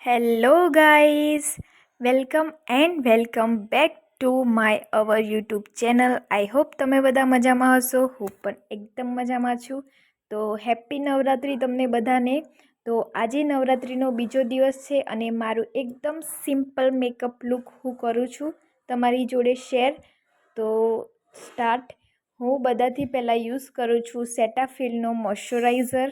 Hello guys, welcome back to my our YouTube channel. I hope તમે બધા મજામાં હશો. હું પણ એકદમ મજામાં છું. તો હેપી નવરાત્રિ તમને બધાને. તો આજે નવરાત્રિનો બીજો દિવસ છે અને મારું એકદમ સિમ્પલ મેકઅપ લુક હું કરું છું તમારી જોડે શેર. તો સ્ટાર્ટ. હું બધાથી પહેલાં યુઝ કરું છું સેટાફિલનો મોઇશ્ચરાઇઝર.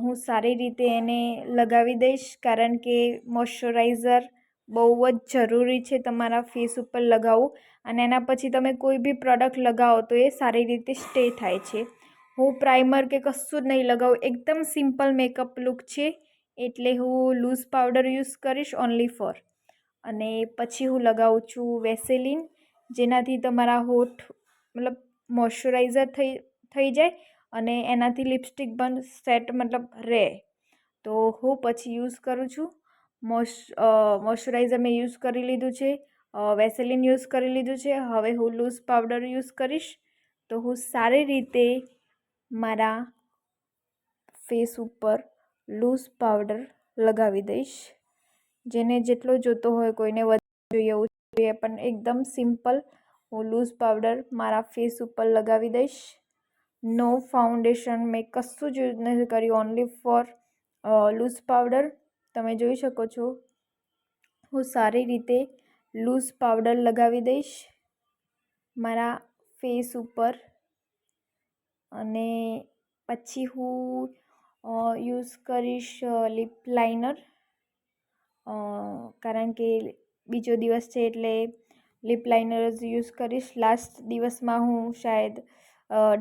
હું સારી રીતે એને લગાવી દઈશ, કારણ કે મોઇશ્ચરાઇઝર બહુ જ જરૂરી છે તમારા ફેસ ઉપર લગાવવું. અને એના પછી તમે કોઈ બી પ્રોડક્ટ લગાવો તો એ સારી રીતે સ્ટે થાય છે. હું પ્રાઇમર કે કશું જ નહીં લગાવું, એકદમ સિમ્પલ મેકઅપ લુક છે, એટલે હું લૂઝ પાવડર યુઝ કરીશ ઓનલી ફોર. અને પછી હું લગાવું છું વેસેલિન, જેનાથી તમારા હોઠ મતલબ મોઇશ્ચરાઇઝર થઈ જાય અને એનાથી લિપસ્ટિક પણ સેટ રહે. તો હું પછી યુઝ કરું છું મોઇશ્ચરાઇઝર મેં યુઝ કરી લીધું છે, વેસેલિન યુઝ કરી લીધું છે. હવે હું લૂઝ પાવડર યુઝ કરીશ. તો હું સારી રીતે મારા ફેસ ઉપર લૂઝ પાવડર લગાવી દઈશ. જેને જેટલો જોતો હોય, કોઈને વધારે જોઈએ એવું જોઈએ, પણ એકદમ સિમ્પલ હું લૂઝ પાવડર મારા ફેસ ઉપર લગાવી દઈશ. નો ફાઉન્ડેશન મેં કશું જ યુઝ નથી કર્યું, ઓનલી ફોર લૂઝ પાવડર. તમે જોઈ શકો છો હું સારી રીતે લૂઝ પાવડર લગાવી દઈશ મારા ફેસ ઉપર. અને પછી હું યુઝ કરીશ લિપ લાઇનર, કારણ કે બીજો દિવસ છે એટલે લિપ લાઇનર જ યુઝ કરીશ. લાસ્ટ દિવસમાં હું શાયદ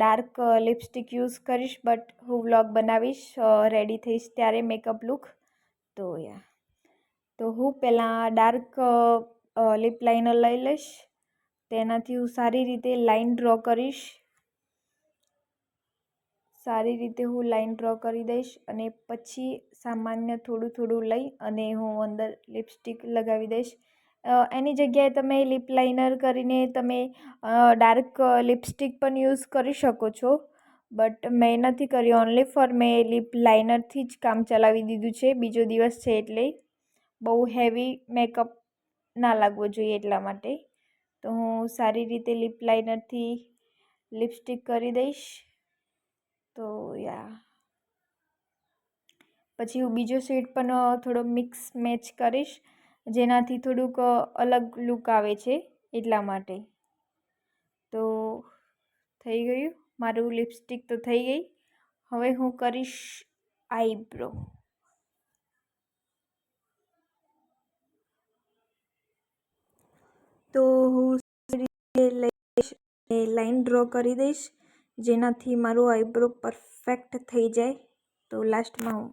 ડાર્ક લિપસ્ટિક યુઝ કરીશ, બટ હું વ્લોગ બનાવીશ રેડી થઈશ ત્યારે મેકઅપ લુક. તો તો હું પહેલાં ડાર્ક લિપ લાઇનર લઈ લઈશ. તેનાથી હું સારી રીતે લાઇન ડ્રો કરીશ. સારી રીતે હું લાઇન ડ્રો કરી દઈશ અને પછી સામાન્ય થોડું લઈ અને હું અંદર લિપસ્ટિક લગાવી દઈશ. એની જગ્યાએ તમે લિપ લાઇનર કરીને તમે ડાર્ક લિપસ્ટિક પણ યુઝ કરી શકો છો, બટ મેં નથી કર્યું. ઓનલી ફોર મેં લિપ લાઇનરથી જ કામ ચલાવી દીધું છે. બીજો દિવસ છે એટલે બહુ હેવી મેકઅપ ના લાગવો જોઈએ એટલા માટે. તો હું સારી રીતે લિપ લાઇનરથી લિપસ્ટિક કરી દઈશ. તો પછી હું બીજો શેડ પણ થોડો મિક્સ મેચ કરીશ, જેનાથી થોડુંક અલગ લુક આવે છે એટલા માટે. તો થઈ ગયું મારું લિપસ્ટિક, તો થઈ ગઈ. હવે હું કરીશ આઈબ્રો. તો હું લાઈન ડ્રો કરી દઈશ, જેનાથી મારું આઈબ્રો પરફેક્ટ થઈ જાય. તો લાસ્ટમાં હું